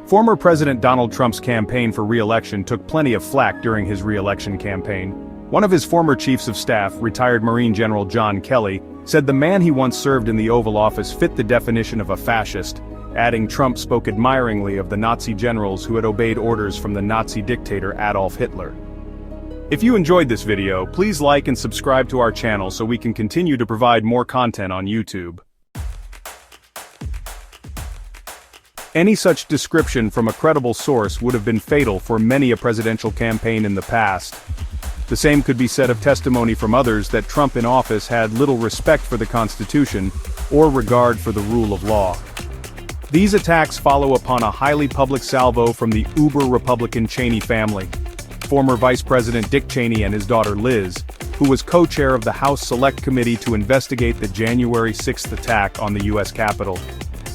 Former President Donald Trump's campaign for re-election took plenty of flack during his re-election campaign. One of his former chiefs of staff, retired Marine General John Kelly, said the man he once served in the Oval Office fit the definition of a fascist, adding Trump spoke admiringly of the Nazi generals who had obeyed orders from the Nazi dictator Adolf Hitler. If you enjoyed this video, please like and subscribe to our channel so we can continue to provide more content on YouTube. Any such description from a credible source would have been fatal for many a presidential campaign in the past. The same could be said of testimony from others that Trump in office had little respect for the Constitution or regard for the rule of law. These attacks follow upon a highly public salvo from the uber-Republican Cheney family. Former Vice President Dick Cheney and his daughter Liz, who was co-chair of the House Select Committee to investigate the January 6th attack on the U.S. Capitol.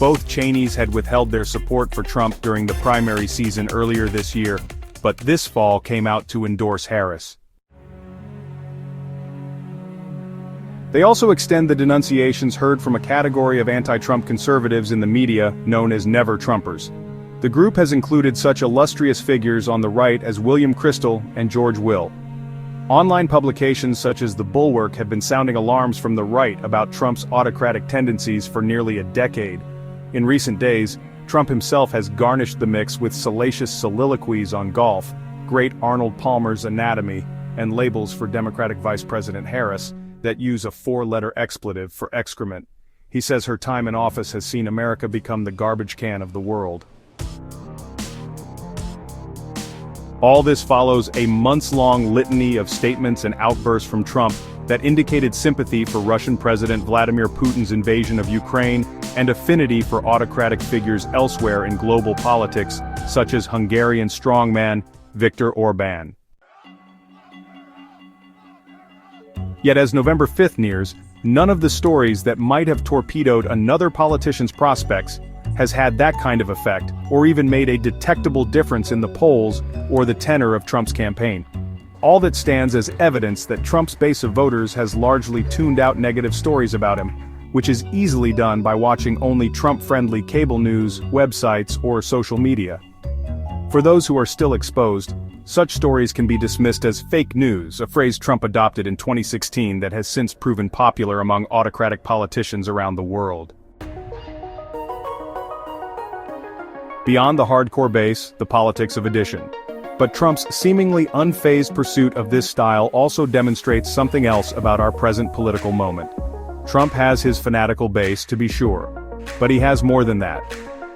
Both Cheneys had withheld their support for Trump during the primary season earlier this year, but this fall came out to endorse Harris. They also extend the denunciations heard from a category of anti-Trump conservatives in the media known as Never-Trumpers. The group has included such illustrious figures on the right as William Kristol and George Will. Online publications such as The Bulwark have been sounding alarms from the right about Trump's autocratic tendencies for nearly a decade. In recent days, Trump himself has garnished the mix with salacious soliloquies on golf, great Arnold Palmer's anatomy, and labels for Democratic Vice President Harris that use a four-letter expletive for excrement. He says her time in office has seen America become the garbage can of the world. All this follows a months-long litany of statements and outbursts from Trump that indicated sympathy for Russian President Vladimir Putin's invasion of Ukraine and affinity for autocratic figures elsewhere in global politics, such as Hungarian strongman Viktor Orbán. Yet as November 5th nears, none of the stories that might have torpedoed another politician's prospects has had that kind of effect, or even made a detectable difference in the polls or the tenor of Trump's campaign. All that stands as evidence that Trump's base of voters has largely tuned out negative stories about him, which is easily done by watching only Trump-friendly cable news, websites, or social media. For those who are still exposed, such stories can be dismissed as fake news, a phrase Trump adopted in 2016 that has since proven popular among autocratic politicians around the world. Beyond the hardcore base, the politics of addition. But Trump's seemingly unfazed pursuit of this style also demonstrates something else about our present political moment. Trump has his fanatical base, to be sure. But he has more than that.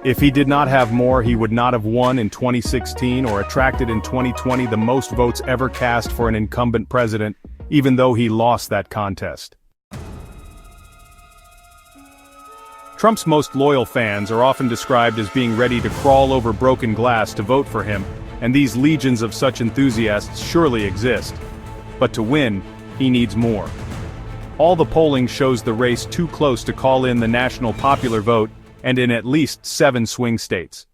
If he did not have more, he would not have won in 2016 or attracted in 2020 the most votes ever cast for an incumbent president, even though he lost that contest. Trump's most loyal fans are often described as being ready to crawl over broken glass to vote for him, and these legions of such enthusiasts surely exist. But to win, he needs more. All the polling shows the race too close to call in the national popular vote, and in at least 7 swing states.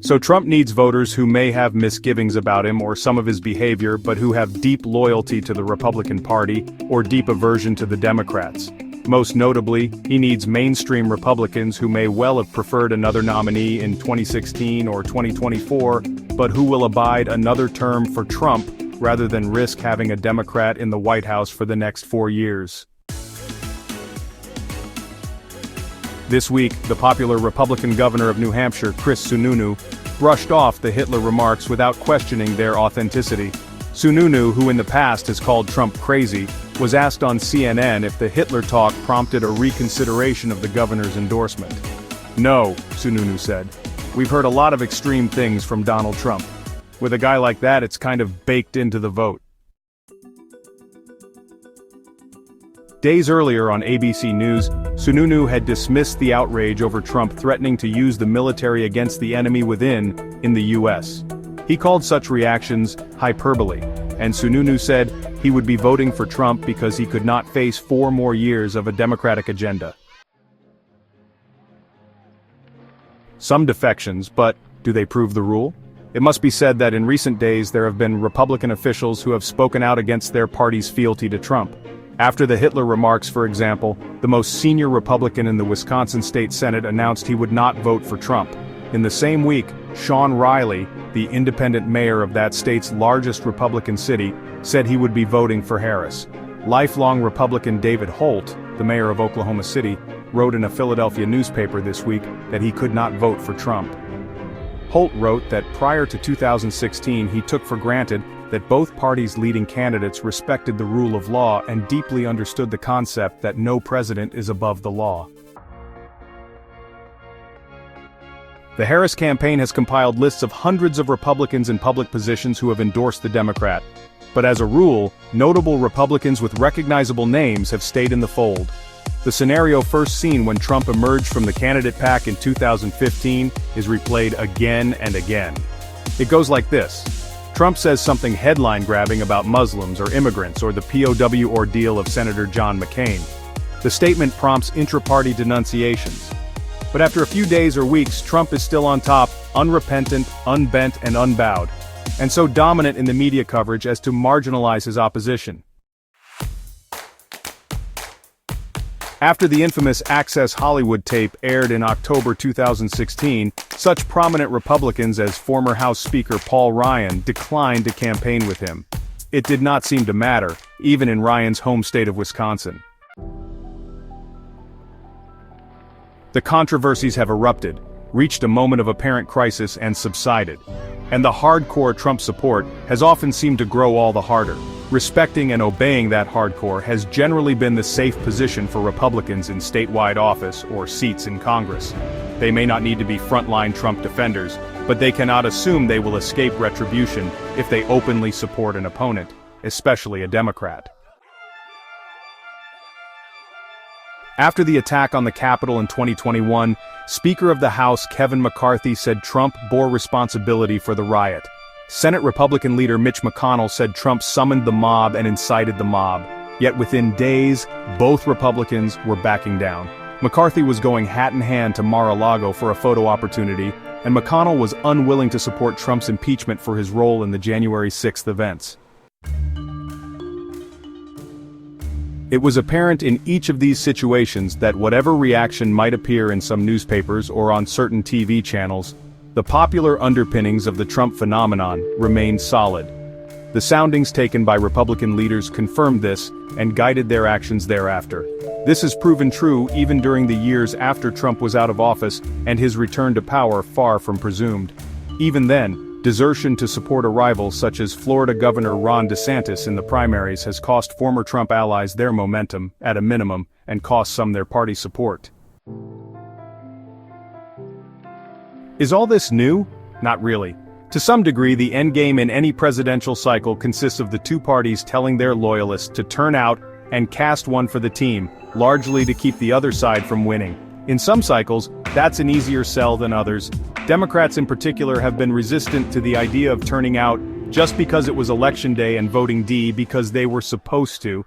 So Trump needs voters who may have misgivings about him or some of his behavior but who have deep loyalty to the Republican Party or deep aversion to the Democrats. Most notably, he needs mainstream Republicans who may well have preferred another nominee in 2016 or 2024, but who will abide another term for Trump rather than risk having a Democrat in the White House for the next 4 years. This week, the popular Republican governor of New Hampshire, Chris Sununu, brushed off the Hitler remarks without questioning their authenticity. Sununu, who in the past has called Trump crazy, was asked on CNN if the Hitler talk prompted a reconsideration of the governor's endorsement. "No," Sununu said. "We've heard a lot of extreme things from Donald Trump. With a guy like that, it's kind of baked into the vote." Days earlier on ABC News, Sununu had dismissed the outrage over Trump threatening to use the military against the enemy within in the U.S. He called such reactions hyperbole, and Sununu said he would be voting for Trump because he could not face 4 more years of a Democratic agenda. Some defections, but do they prove the rule? It must be said that in recent days there have been Republican officials who have spoken out against their party's fealty to Trump. After the Hitler remarks, for example, the most senior Republican in the Wisconsin State Senate announced he would not vote for Trump. In the same week, Sean Riley, the independent mayor of that state's largest Republican city, said he would be voting for Harris. Lifelong Republican David Holt, the mayor of Oklahoma City, wrote in a Philadelphia newspaper this week that he could not vote for Trump. Holt wrote that prior to 2016 he took for granted that both parties' leading candidates respected the rule of law and deeply understood the concept that no president is above the law. The Harris campaign has compiled lists of hundreds of Republicans in public positions who have endorsed the Democrat. But as a rule, notable Republicans with recognizable names have stayed in the fold. The scenario first seen when Trump emerged from the candidate pack in 2015 is replayed again and again. It goes like this. Trump says something headline-grabbing about Muslims or immigrants or the POW ordeal of Senator John McCain. The statement prompts intra-party denunciations. But after a few days or weeks, Trump is still on top, unrepentant, unbent, and unbowed, and so dominant in the media coverage as to marginalize his opposition. After the infamous Access Hollywood tape aired in October 2016, such prominent Republicans as former House Speaker Paul Ryan declined to campaign with him. It did not seem to matter, even in Ryan's home state of Wisconsin. The controversies have erupted, reached a moment of apparent crisis and subsided. And the hardcore Trump support has often seemed to grow all the harder. Respecting and obeying that hardcore has generally been the safe position for Republicans in statewide office or seats in Congress. They may not need to be frontline Trump defenders, but they cannot assume they will escape retribution if they openly support an opponent, especially a Democrat. After the attack on the Capitol in 2021, Speaker of the House Kevin McCarthy said Trump bore responsibility for the riot. Senate Republican leader Mitch McConnell said Trump summoned the mob and incited the mob. Yet within days, both Republicans were backing down. McCarthy was going hat in hand to Mar-a-Lago for a photo opportunity, and McConnell was unwilling to support Trump's impeachment for his role in the January 6th events. It was apparent in each of these situations that whatever reaction might appear in some newspapers or on certain TV channels, the popular underpinnings of the Trump phenomenon remained solid. The soundings taken by Republican leaders confirmed this and guided their actions thereafter. This has proven true even during the years after Trump was out of office and his return to power far from presumed. Even then, desertion to support a rival such as Florida Governor Ron DeSantis in the primaries has cost former Trump allies their momentum, at a minimum, and cost some their party support. Is all this new? Not really. To some degree, the endgame in any presidential cycle consists of the two parties telling their loyalists to turn out and cast one for the team, largely to keep the other side from winning. In some cycles, that's an easier sell than others. Democrats in particular have been resistant to the idea of turning out just because it was election day and voting D because they were supposed to.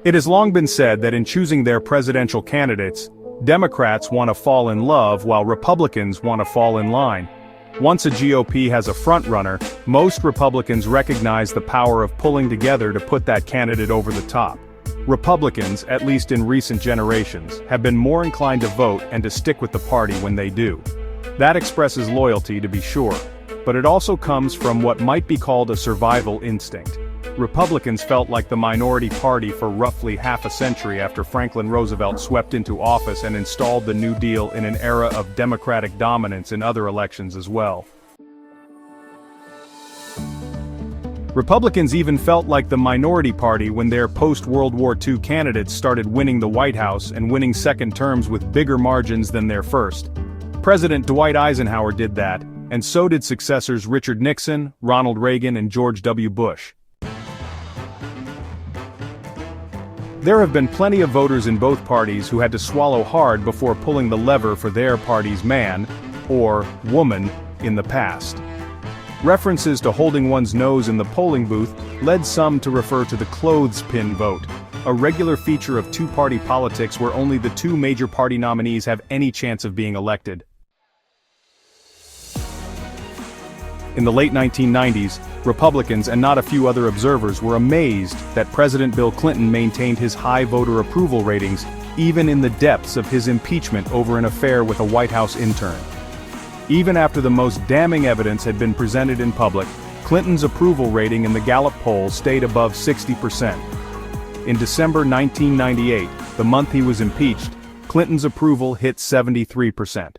It has long been said that in choosing their presidential candidates, Democrats want to fall in love while Republicans want to fall in line. Once a GOP has a frontrunner, most Republicans recognize the power of pulling together to put that candidate over the top. Republicans, at least in recent generations, have been more inclined to vote and to stick with the party when they do. That expresses loyalty, to be sure, but it also comes from what might be called a survival instinct. Republicans felt like the minority party for roughly half a century after Franklin Roosevelt swept into office and installed the New Deal in an era of Democratic dominance in other elections as well. Republicans even felt like the minority party when their post-World War II candidates started winning the White House and winning second terms with bigger margins than their first. President Dwight Eisenhower did that, and so did successors Richard Nixon, Ronald Reagan, and George W. Bush. There have been plenty of voters in both parties who had to swallow hard before pulling the lever for their party's man, or woman, in the past. References to holding one's nose in the polling booth led some to refer to the clothespin vote, a regular feature of two-party politics where only the two major party nominees have any chance of being elected. In the late 1990s, Republicans and not a few other observers were amazed that President Bill Clinton maintained his high voter approval ratings even in the depths of his impeachment over an affair with a White House intern. Even after the most damning evidence had been presented in public, Clinton's approval rating in the Gallup poll stayed above 60%. In December 1998, the month he was impeached, Clinton's approval hit 73%.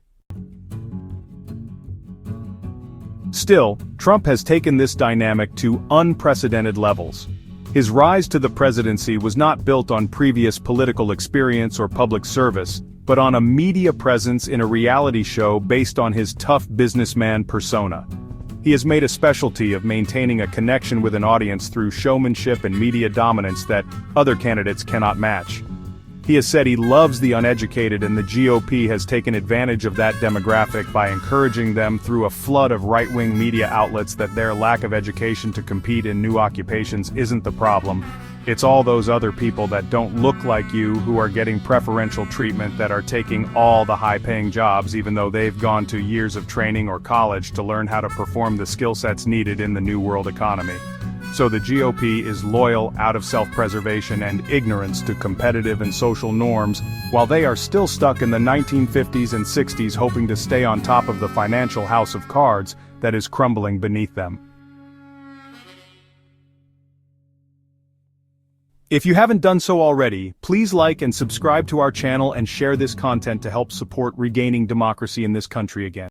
Still, Trump has taken this dynamic to unprecedented levels. His rise to the presidency was not built on previous political experience or public service, but on a media presence in a reality show based on his tough businessman persona. He has made a specialty of maintaining a connection with an audience through showmanship and media dominance that other candidates cannot match. He has said he loves the uneducated, and the GOP has taken advantage of that demographic by encouraging them through a flood of right-wing media outlets that their lack of education to compete in new occupations isn't the problem. It's all those other people that don't look like you who are getting preferential treatment, that are taking all the high-paying jobs even though they've gone to years of training or college to learn how to perform the skill sets needed in the new world economy. So the GOP is loyal out of self-preservation and ignorance to competitive and social norms, while they are still stuck in the 1950s and 60s, hoping to stay on top of the financial house of cards that is crumbling beneath them. If you haven't done so already, please like and subscribe to our channel and share this content to help support regaining democracy in this country again.